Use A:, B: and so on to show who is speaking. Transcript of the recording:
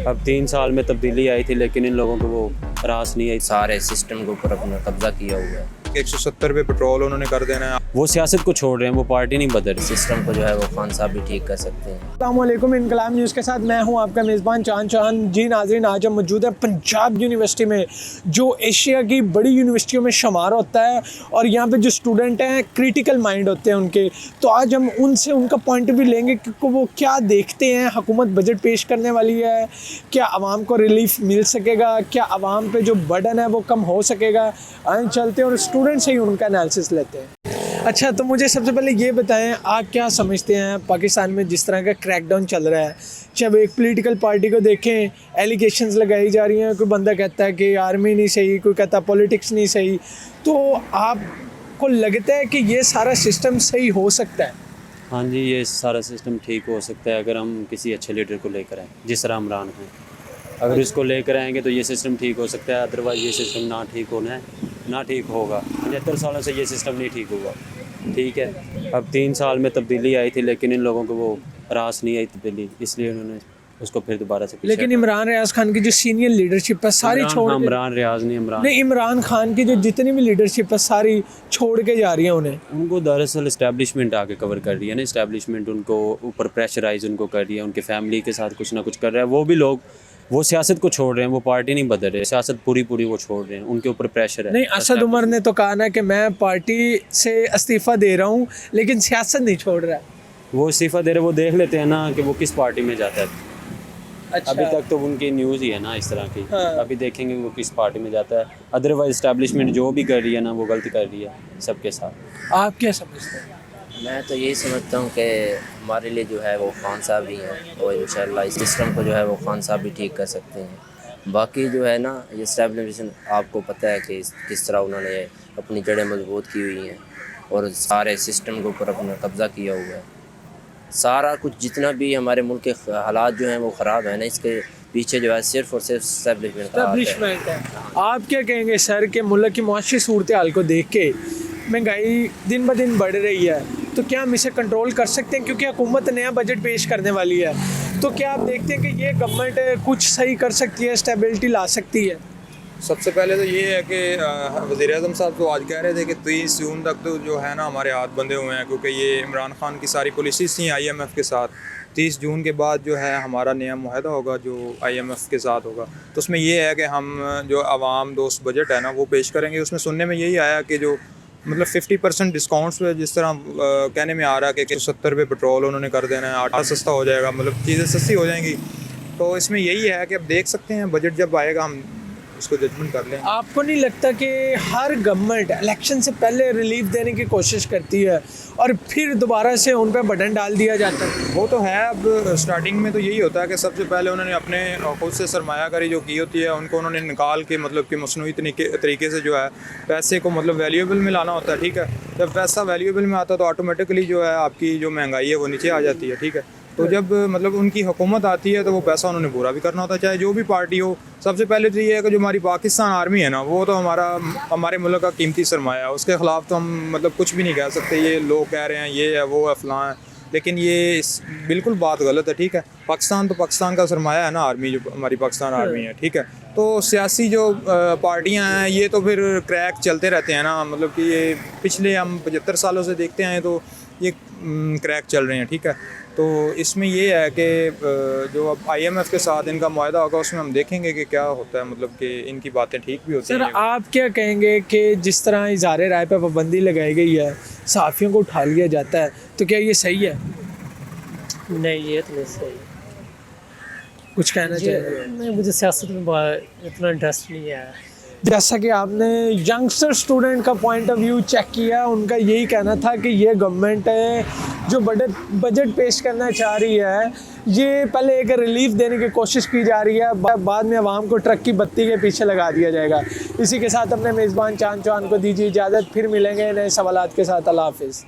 A: अब 3 साल में तब्दीली आई थी, लेकिन इन लोगों को वो रास नहीं आई।
B: सारे सिस्टम के ऊपर अपना कब्जा किया हुआ है।
C: 170 पे पेट्रोल उन्होंने कर देना है।
A: वो सियासत को छोड़ रहे हैं, वो पार्टी नहीं बदल रही।
B: सिस्टम को जो है वो खान साहब भी ठीक कर सकते हैं।
D: अस्सलामुअलैकुम, इनकलाब न्यूज़ के साथ मैं हूं आपका मेज़बान चांद। जी नाज़रीन, आज हम मौजूद है पंजाब यूनिवर्सिटी में, जो एशिया की बड़ी यूनिवर्सिटियों में शुमार होता है, और यहाँ पे जो स्टूडेंट हैं क्रिटिकल माइंड होते हैं उनके। तो आज हम उनसे उनका पॉइंट ऑफ व्यू लेंगे कि वो क्या देखते हैं। हुकूमत बजट पेश करने वाली है, क्या आवाम को रिलीफ मिल सकेगा, क्या आवाम पे जो बर्डन है वो कम हो सकेगा। आए चलते हैं और स्टूडेंट से ही उनका एनालिसिस लेते हैं। अच्छा, तो मुझे सबसे पहले ये बताएं, आप क्या समझते हैं पाकिस्तान में जिस तरह का क्रैकडाउन चल रहा है, चाहे वो एक पॉलिटिकल पार्टी को देखें, एलिगेशंस लगाई जा रही हैं, कोई बंदा कहता है कि आर्मी नहीं सही, कोई कहता है पॉलिटिक्स नहीं सही, तो आपको लगता है कि ये सारा सिस्टम सही हो सकता है?
A: हाँ जी, ये सारा सिस्टम ठीक हो सकता है अगर हम किसी अच्छे लीडर को लेकर आएँ, जिस तरह इमरान खान। अगर इसको लेकर आएंगे तो ये सिस्टम ठीक हो सकता है, अदरवाइज़ ये सिस्टम ना ठीक होना है, ना ठीक होगा। 75 सालों से ये सिस्टम नहीं ठीक हुआ। ठीक है, अब 3 साल में तब्दीली आई थी, लेकिन इन लोगों को वो रास नहीं आई तब्दीली, इसलिए उन्होंने उसको फिर दोबारा से
D: लेकिन इमरान रियाज खान की जो सीनियर लीडरशिप है सारी छोड़ के,
A: इमरान रियाज नहीं,
D: इमरान खान की जो जितनी भी लीडरशिप है सारी छोड़ के जा रही है उन्हें।
A: उनको दरअसल इस्टेब्लिशमेंट आके कवर कर रही है ना, इस्टेब्लिशमेंट उनको ऊपर प्रेशराइज उनको कर रही है, उनके फैमिली के साथ कुछ ना कुछ कर रहा है। वो भी लोग वो सियासत को छोड़ रहे हैं, वो पार्टी नहीं बदल रहे, सियासत पूरी वो छोड़ रहे हैं, उनके ऊपर प्रेशर है।
D: नहीं, असद उमर ने तो कहा ना कि मैं पार्टी से इस्तीफ़ा दे रहा हूँ, लेकिन सियासत नहीं छोड़ रहा।
A: वो इस्तीफ़ा दे रहे, वो देख लेते हैं ना कि वो किस पार्टी में जाता है।
D: अच्छा।
A: अभी तक तो उनकी न्यूज़ ही है ना इस तरह की।
D: हाँ।
A: अभी देखेंगे वो किस पार्टी में जाता है। अदरवाइज इस्टेब्लिशमेंट जो भी कर रही है ना, वो गलत कर रही है सबके साथ।
D: आप क्या समझते हैं?
B: मैं तो यही समझता हूँ कि हमारे लिए जो है वो खान साहब ही हैं, और इंशाल्लाह इस सिस्टम को जो है वो खान साहब भी ठीक कर सकते हैं। बाकी जो है ना, ये इस्टेब्लिशमेंट आपको पता है कि किस तरह उन्होंने अपनी जड़ें मजबूत की हुई हैं और सारे सिस्टम के ऊपर अपना कब्जा किया हुआ है। सारा कुछ जितना भी हमारे मुल्क के हालात जो हैं वो ख़राब है ना, इसके पीछे जो है सिर्फ और सिर्फ
D: इस्टेब्लिशमेंट है। आप क्या कहेंगे सर कि मुल्क की मुआशी सूरत हाल को देख के महंगाई दिन ब दिन बढ़ रही है, तो क्या हम इसे कंट्रोल कर सकते हैं? क्योंकि हुकूमत नया बजट पेश करने वाली है, तो क्या आप देखते हैं कि ये गवर्नमेंट कुछ सही कर सकती है, स्टेबिलिटी ला सकती है?
C: सबसे पहले तो ये है कि वज़ीर-ए-आज़म साहब तो आज कह रहे थे कि 30 जून तक तो जो है ना हमारे हाथ बंधे हुए हैं, क्योंकि ये इमरान खान की सारी पॉलिसीज़ थी IMF के साथ। 30 जून के बाद जो है हमारा नया मुआहदा होगा जो IMF के साथ होगा, तो उसमें ये है कि हम जो आवाम दोस्त बजट है ना वो पेश करेंगे। उसमें सुनने में यही आया कि जो मतलब 50% डिस्काउंट्स पे, जिस तरह कहने में आ रहा है कि 170 पे पेट्रोल उन्होंने कर देना है, आटा सस्ता हो जाएगा, मतलब चीज़ें सस्ती हो जाएंगी। तो इसमें यही है कि अब देख सकते हैं बजट जब आएगा हम उसको जजमेंट कर लें।
D: आपको नहीं लगता कि हर गवर्नमेंट इलेक्शन से पहले रिलीफ देने की कोशिश करती है और फिर दोबारा से उन पर बटन डाल दिया जाता है?
C: वो तो है, अब स्टार्टिंग में तो यही होता है कि सबसे पहले उन्होंने अपने खुद से सरमायाकारी जो की होती है उनको उन्होंने निकाल के मतलब कि मसनूई तरीके से जो है पैसे को मतलब वैल्यूएबल में लाना होता है। ठीक है, जब पैसा वैल्यूएबल में आता है तो ऑटोमेटिकली जो है आपकी जो महंगाई है वो नीचे आ जाती है। ठीक है, तो जब मतलब उनकी हुकूमत आती है तो वो पैसा उन्होंने पूरा भी करना होता है, चाहे जो भी पार्टी हो। सबसे पहले तो ये है कि जो हमारी पाकिस्तान आर्मी है ना, वो तो हमारे मुल्क का कीमती सरमाया है, उसके ख़िलाफ़ तो हम मतलब कुछ भी नहीं कह सकते। ये लोग कह रहे हैं ये है वो है फ़लाँ है, लेकिन ये बिल्कुल बात गलत है। ठीक है, पाकिस्तान तो पाकिस्तान का सरमाया है ना, आर्मी जो हमारी पाकिस्तान आर्मी है। ठीक है, तो सियासी जो पार्टियां हैं ये तो फिर क्रैक चलते रहते हैं ना, मतलब कि ये पिछले हम 75 सालों से देखते हैं तो ये क्रैक चल रहे हैं। ठीक है, तो इसमें ये है कि जो अब IMF के साथ इनका मुआहदा होगा उसमें हम देखेंगे कि क्या होता है, मतलब कि इनकी बातें ठीक भी होती हैं।
D: सर, आप क्या कहेंगे कि जिस तरह इज़हार राय पर पाबंदी लगाई गई है, सहाफ़ियों को उठा लिया जाता है, तो क्या ये सही है?
E: नहीं, ये तो नहीं सही।
D: कुछ कहना चाहिए?
E: नहीं, मुझे सियासत में इतना इंटरेस्ट नहीं है।
D: जैसा कि आपने यंगस्टर स्टूडेंट का पॉइंट ऑफ व्यू चेक किया, उनका यही कहना था कि ये गवर्नमेंट है जो बजट पेश करना चाह रही है, ये पहले एक रिलीफ देने की कोशिश की जा रही है, बाद में आवाम को ट्रक की बत्ती के पीछे लगा दिया जाएगा। इसी के साथ अपने मेज़बान चांद को दीजिए इजाज़त, फिर मिलेंगे नए सवालात के साथ। अल्लाह हाफ़िज़।